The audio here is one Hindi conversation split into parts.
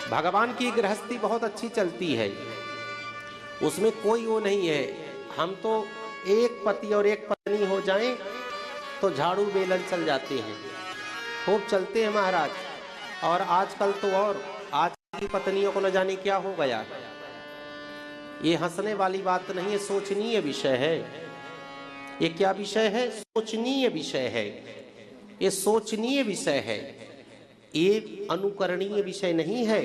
भगवान की गृहस्थी बहुत अच्छी चलती है, उसमें कोई वो नहीं है। हम तो एक पति और एक पत्नी हो जाएं तो झाड़ू बेलन चल जाते हैं, खूब चलते हैं महाराज। और आजकल तो और आज की पत्नियों को न जाने क्या हो गया। ये हंसने वाली बात नहीं है, सोचनीय विषय है। ये क्या विषय है? सोचनीय विषय है। ये सोचनीय विषय है, ये अनुकरणीय विषय नहीं है,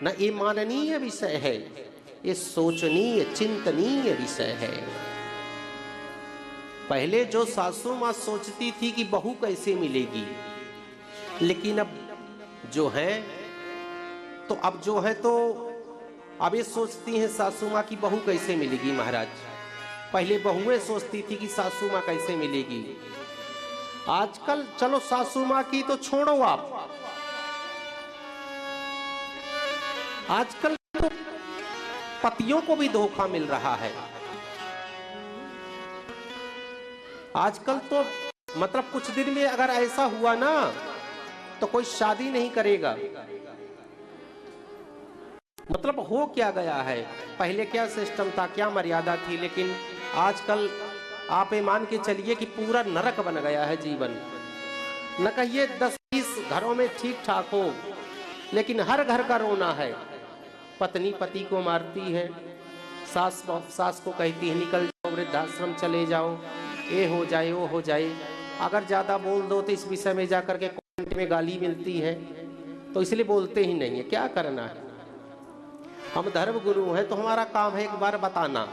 न ये माननीय विषय है, ये सोचनीय चिंतनीय विषय है। पहले जो सासू माँ सोचती थी कि बहू कैसे मिलेगी, लेकिन अब जो है तो अब ये सोचती हैं सासू माँ की बहू कैसे मिलेगी महाराज। पहले बहुएं सोचती थी कि सासू माँ कैसे मिलेगी। आजकल चलो सासू माँ की तो छोड़ो आप, आजकल तो पतियों को भी धोखा मिल रहा है। आजकल तो मतलब कुछ दिन में अगर ऐसा हुआ ना तो कोई शादी नहीं करेगा। मतलब हो क्या गया है, पहले क्या सिस्टम था, क्या मर्यादा थी, लेकिन आजकल आप ये मान के चलिए कि पूरा नरक बन गया है जीवन। न कहिए 10-20 घरों में ठीक ठाक हो, लेकिन हर घर का रोना है। पत्नी पति को मारती है, सास को कहती है निकल जाओ, वृद्धाश्रम चले जाओ, ये हो जाए वो हो जाए। अगर ज्यादा बोल दो तो इस विषय में जाकर के कमेंट में गाली मिलती है, तो इसलिए बोलते ही नहीं है। क्या करना है, हम धर्म गुरु हैं तो हमारा काम है एक बार बताना।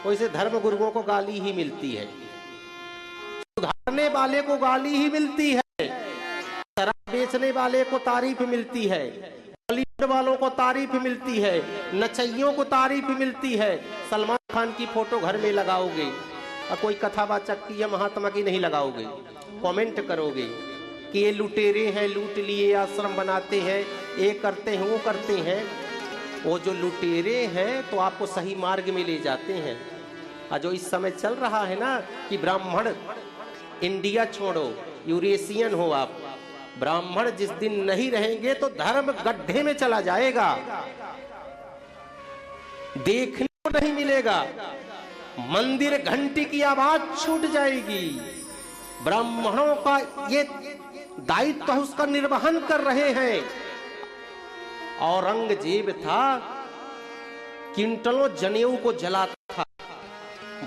वैसे धर्म गुरुओं को गाली ही मिलती है, सुधारने वाले को गाली ही मिलती है, शराब बेचने वाले को तारीफ मिलती है, बॉलीवुड वालों को तारीफ मिलती है, नचइयों को तारीफ मिलती है। सलमान खान की फोटो घर में लगाओगे और कोई कथावाचक की या महात्मा की नहीं लगाओगे, कमेंट करोगे कि ये लुटेरे हैं, लूट लिए, आश्रम बनाते हैं, ये करते हैं वो करते हैं। वो जो लुटेरे हैं तो आपको सही मार्ग में ले जाते हैं। और जो इस समय चल रहा है ना कि ब्राह्मण इंडिया छोड़ो, यूरेशियन हो आप, ब्राह्मण जिस दिन नहीं रहेंगे तो धर्म गड्ढे में चला जाएगा, देखने को नहीं मिलेगा, मंदिर घंटी की आवाज छूट जाएगी। ब्राह्मणों का ये दायित्व है, उसका निर्वहन कर रहे हैं। औरंगजेब था, क्विंटलों जनेऊ को जलाता था,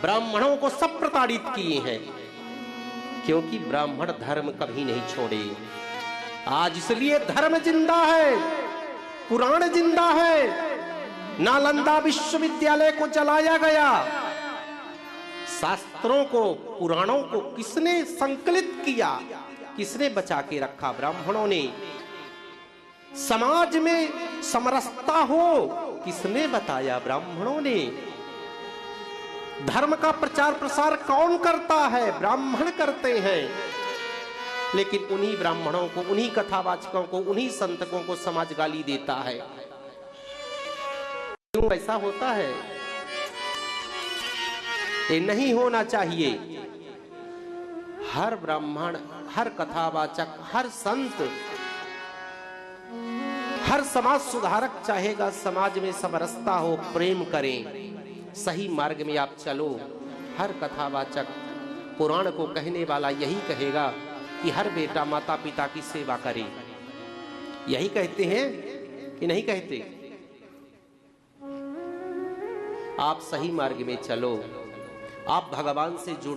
ब्राह्मणों को सब प्रताड़ित किए हैं, क्योंकि ब्राह्मण धर्म कभी नहीं छोड़े। आज इसलिए धर्म जिंदा है, पुराण जिंदा है। नालंदा विश्वविद्यालय को जलाया गया, शास्त्रों को, पुराणों को किसने संकलित किया, किसने बचा के रखा? ब्राह्मणों ने। समाज में समरसता हो किसने बताया? ब्राह्मणों ने। धर्म का प्रचार प्रसार कौन करता है? ब्राह्मण करते हैं। लेकिन उन्हीं ब्राह्मणों को, उन्हीं कथावाचकों को, उन्हीं संतकों को समाज गाली देता है। क्यों ऐसा होता है? ये नहीं होना चाहिए। हर ब्राह्मण, हर कथावाचक, हर संत, हर समाज सुधारक चाहेगा समाज में समरसता हो, प्रेम करें, सही मार्ग में आप चलो। हर कथावाचक, पुराण को कहने वाला यही कहेगा कि हर बेटा माता पिता की सेवा करे। यही कहते हैं कि नहीं कहते? आप सही मार्ग में चलो, आप भगवान से जुड़ो।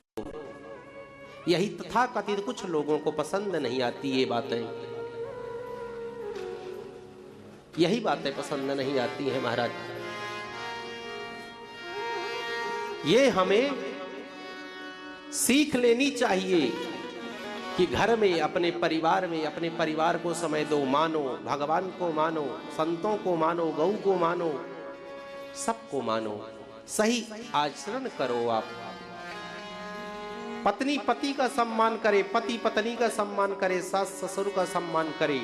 यही तथाकथित कुछ लोगों को पसंद नहीं आती ये बातें, यही बातें पसंद नहीं आती हैं महाराज। ये हमें सीख लेनी चाहिए कि घर में, अपने परिवार में, अपने परिवार को समय दो, मानो, भगवान को मानो, संतों को मानो, गौ को मानो, सबको मानो, सही आचरण करो। आप पत्नी पति का सम्मान करे, पति पत्नी का सम्मान करे, सास ससुर का सम्मान करे।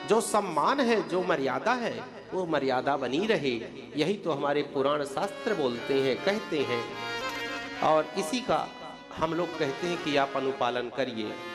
जो सम्मान है, जो मर्यादा है, वो मर्यादा बनी रहे। यही तो हमारे पुराण शास्त्र बोलते हैं, कहते हैं, और इसी का हम लोग कहते हैं कि आप अनुपालन करिए।